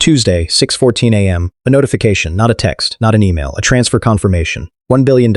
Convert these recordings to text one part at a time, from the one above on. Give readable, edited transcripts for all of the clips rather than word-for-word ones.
Tuesday, 6:14 a.m. A notification, not a text, not an email, a transfer confirmation. $1 billion.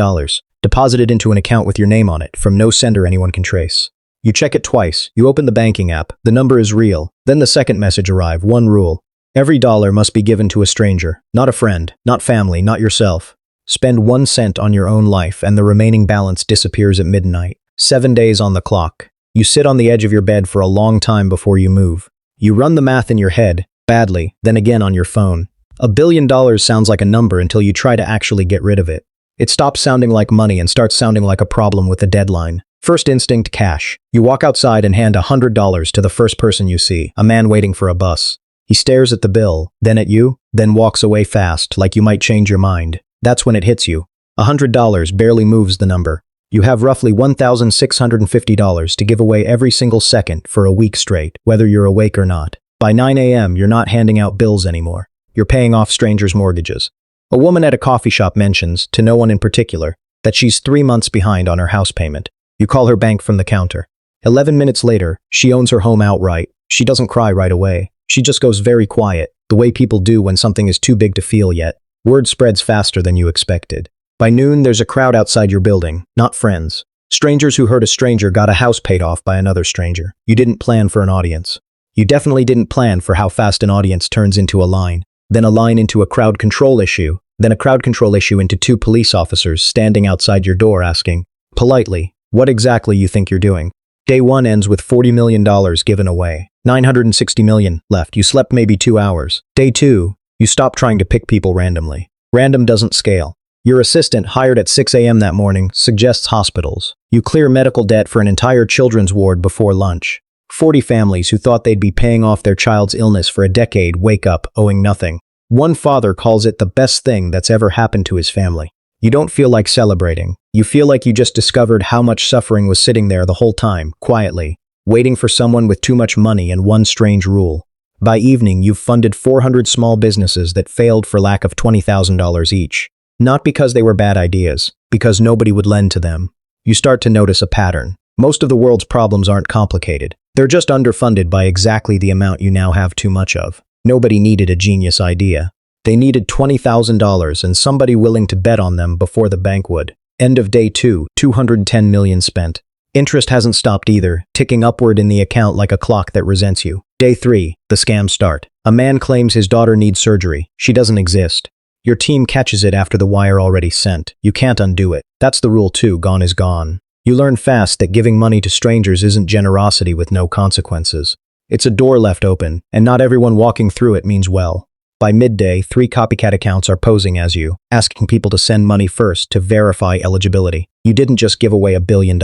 Deposited into an account with your name on it, from no sender anyone can trace. You check it twice. You open the banking app. The number is real. Then the second message arrive. One rule. Every dollar must be given to a stranger. Not a friend, not family, not yourself. Spend 1 cent on your own life and the remaining balance disappears at midnight. 7 days on the clock. You sit on the edge of your bed for a long time before you move. You run the math in your head, badly, then again on your phone. $1 billion sounds like a number until you try to actually get rid of it. It stops sounding like money and starts sounding like a problem with a deadline. First instinct, cash. You walk outside and hand $100 to the first person you see, a man waiting for a bus. He stares at the bill, then at you, then walks away fast, like you might change your mind. That's when it hits you. $100 barely moves the number. You have roughly $1,650 to give away every single second for a week straight, whether you're awake or not. By 9 a.m., you're not handing out bills anymore. You're paying off strangers' mortgages. A woman at a coffee shop mentions, to no one in particular, that she's 3 months behind on her house payment. You call her bank from the counter. 11 minutes later, she owns her home outright. She doesn't cry right away. She just goes very quiet, the way people do when something is too big to feel yet. Word spreads faster than you expected. By noon, there's a crowd outside your building, not friends. Strangers who heard a stranger got a house paid off by another stranger. You didn't plan for an audience. You definitely didn't plan for how fast an audience turns into a line, then a line into a crowd control issue, then a crowd control issue into 2 police officers standing outside your door asking, politely, what exactly you think you're doing. Day 1 ends with $40 million given away. $960 million left. You slept maybe 2 hours. Day 2, you stop trying to pick people randomly. Random doesn't scale. Your assistant, hired at 6 a.m. that morning, suggests hospitals. You clear medical debt for an entire children's ward before lunch. 40 families who thought they'd be paying off their child's illness for a decade wake up owing nothing. One father calls it the best thing that's ever happened to his family. You don't feel like celebrating. You feel like you just discovered how much suffering was sitting there the whole time, quietly, waiting for someone with too much money and one strange rule. By evening, you've funded 400 small businesses that failed for lack of $20,000 each. Not because they were bad ideas, because nobody would lend to them. You start to notice a pattern. Most of the world's problems aren't complicated. They're just underfunded by exactly the amount you now have too much of. Nobody needed a genius idea. They needed $20,000 and somebody willing to bet on them before the bank would. End of day 2, $210 million spent. Interest hasn't stopped either, ticking upward in the account like a clock that resents you. Day 3, the scams start. A man claims his daughter needs surgery. She doesn't exist. Your team catches it after the wire already sent. You can't undo it. That's the rule too, gone is gone. You learn fast that giving money to strangers isn't generosity with no consequences. It's a door left open, and not everyone walking through it means well. By midday, 3 copycat accounts are posing as you, asking people to send money first to verify eligibility. You didn't just give away $1 billion.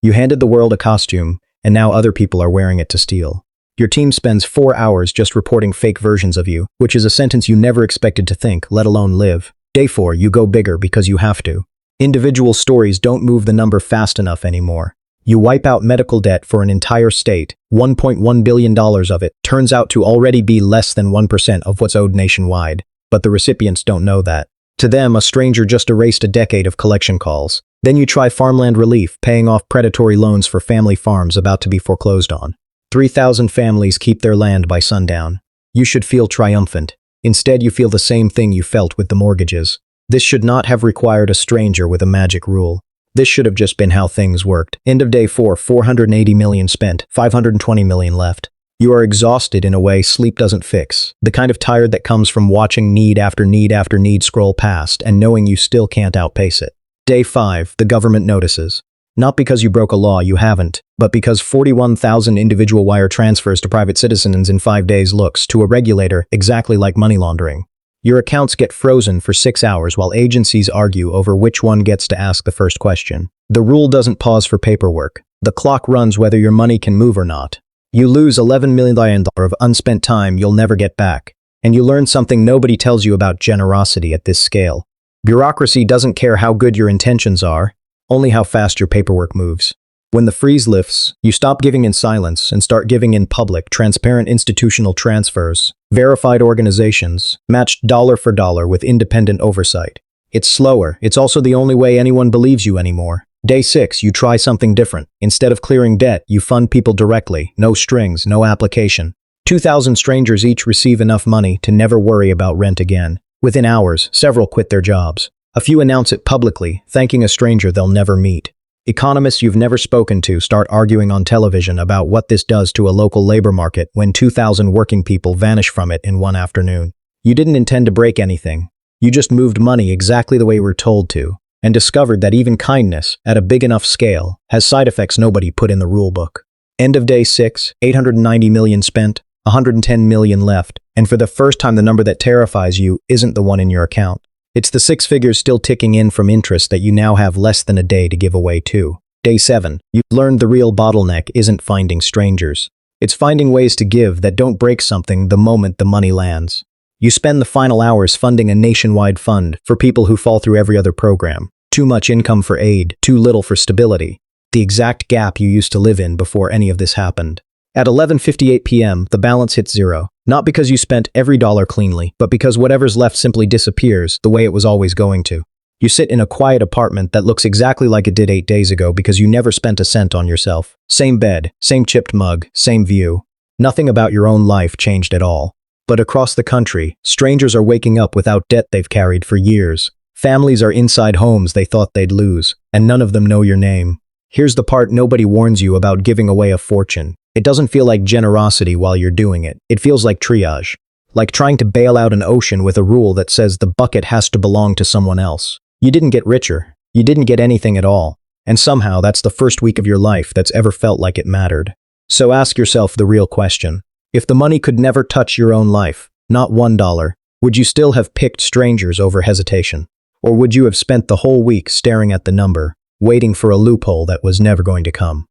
You handed the world a costume, and now other people are wearing it to steal. Your team spends 4 hours just reporting fake versions of you, which is a sentence you never expected to think, let alone live. Day 4, you go bigger because you have to. Individual stories don't move the number fast enough anymore. You wipe out medical debt for an entire state. $1.1 billion of it turns out to already be less than 1% of what's owed nationwide, but the recipients don't know that. To them, a stranger just erased a decade of collection calls. Then you try farmland relief, paying off predatory loans for family farms about to be foreclosed on. 3,000 families keep their land by sundown. You should feel triumphant. Instead, you feel the same thing you felt with the mortgages. This should not have required a stranger with a magic rule. This should have just been how things worked. End of day 4, $480 million spent, $520 million left. You are exhausted in a way sleep doesn't fix. The kind of tired that comes from watching need after need after need scroll past and knowing you still can't outpace it. Day 5, the government notices. Not because you broke a law, you haven't, but because 41,000 individual wire transfers to private citizens in 5 days looks, to a regulator, exactly like money laundering. Your accounts get frozen for 6 hours while agencies argue over which one gets to ask the first question. The rule doesn't pause for paperwork. The clock runs whether your money can move or not. You lose $11 million of unspent time you'll never get back. And you learn something nobody tells you about generosity at this scale. Bureaucracy doesn't care how good your intentions are, only how fast your paperwork moves. When the freeze lifts, you stop giving in silence and start giving in public, transparent institutional transfers, verified organizations, matched dollar for dollar with independent oversight. It's slower. It's also the only way anyone believes you anymore. Day 6, you try something different. Instead of clearing debt, you fund people directly. No strings, no application. 2,000 strangers each receive enough money to never worry about rent again. Within hours, several quit their jobs. A few announce it publicly, thanking a stranger they'll never meet. Economists you've never spoken to start arguing on television about what this does to a local labor market when 2,000 working people vanish from it in one afternoon. You didn't intend to break anything. You just moved money exactly the way you were told to, and discovered that even kindness, at a big enough scale, has side effects nobody put in the rulebook. End of day 6, 890 million spent, 110 million left, and for the first time the number that terrifies you isn't the one in your account. It's the 6 figures still ticking in from interest that you now have less than a day to give away to. Day 7, you've learned the real bottleneck isn't finding strangers. It's finding ways to give that don't break something the moment the money lands. You spend the final hours funding a nationwide fund for people who fall through every other program. Too much income for aid, too little for stability. The exact gap you used to live in before any of this happened. At 11:58 p.m., the balance hits zero. Not because you spent every dollar cleanly, but because whatever's left simply disappears the way it was always going to. You sit in a quiet apartment that looks exactly like it did 8 days ago because you never spent a cent on yourself. Same bed, same chipped mug, same view. Nothing about your own life changed at all. But across the country, strangers are waking up without debt they've carried for years. Families are inside homes they thought they'd lose, and none of them know your name. Here's the part nobody warns you about giving away a fortune. It doesn't feel like generosity while you're doing it. It feels like triage. Like trying to bail out an ocean with a rule that says the bucket has to belong to someone else. You didn't get richer. You didn't get anything at all. And somehow that's the first week of your life that's ever felt like it mattered. So ask yourself the real question. If the money could never touch your own life, not $1, would you still have picked strangers over hesitation? Or would you have spent the whole week staring at the number, waiting for a loophole that was never going to come?